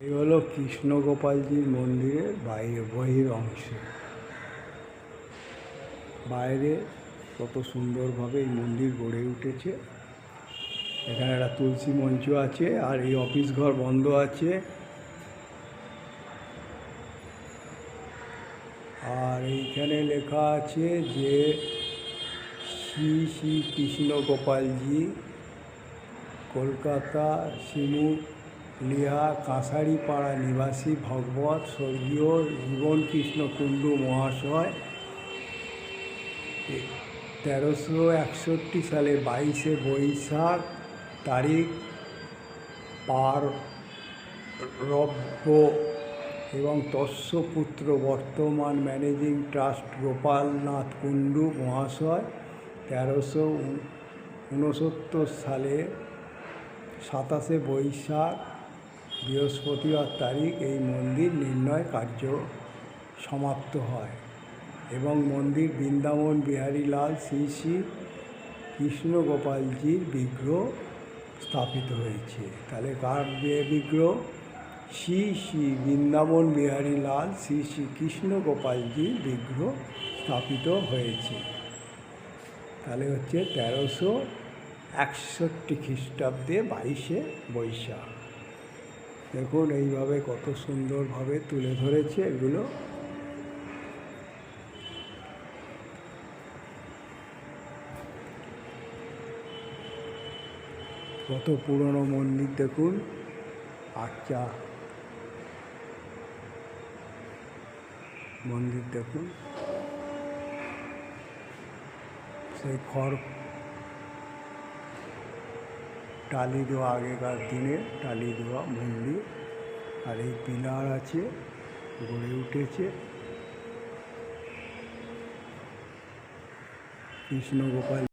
এই হলো কৃষ্ণ গোপালজির মন্দিরের বহির অংশ। বাইরে কত সুন্দরভাবে এই মন্দির গড়ে উঠেছে। এখানে একটা তুলসী মঞ্চ আছে, আর এই অফিস ঘর বন্ধ আছে। আর এইখানে লেখা আছে যে শ্রী শ্রী কৃষ্ণ গোপালজি, কলকাতা শিমুলিয়া কাঁসারিপাড়া নিবাসী ভগবত স্বর্গীয় জীবনকৃষ্ণ কুণ্ডু মহাশয় 1361 সালে 22শে বৈশাখ তারিখ পারব্য এবং তস্য পুত্র বর্তমান ম্যানেজিং ট্রাস্ট গোপালনাথ কুণ্ডু মহাশয় 1369 সালে 27শে বৈশাখ বৃহস্পতিবার তারিখ এই মন্দির নির্ণয় কার্য সমাপ্ত হয় এবং মন্দির বৃন্দাবন বিহারী লাল শ্রী শ্রী কৃষ্ণ গোপালজির বিগ্রহ স্থাপিত হয়েছে। তাহলে কার বিগ্রহ? শ্রী শ্রী বৃন্দাবন বিহারী লাল শ্রী শ্রী কৃষ্ণ গোপালজির বিগ্রহ স্থাপিত হয়েছে। তাহলে হচ্ছে 1361 খ্রিস্টাব্দে 22শে বৈশাখ। দেখুন এইভাবে কত সুন্দরভাবে তুলে ধরেছে এগুলো। কত পুরনো মন্দির দেখুন। আচ্ছা, মন্দির দেখুন, সেই খড় টালি দেওয়া, আগেকার দিনে টালি দেওয়া মন্দির। আর এই পিলার আছে, গড়ে উঠেছে কৃষ্ণ গোপাল।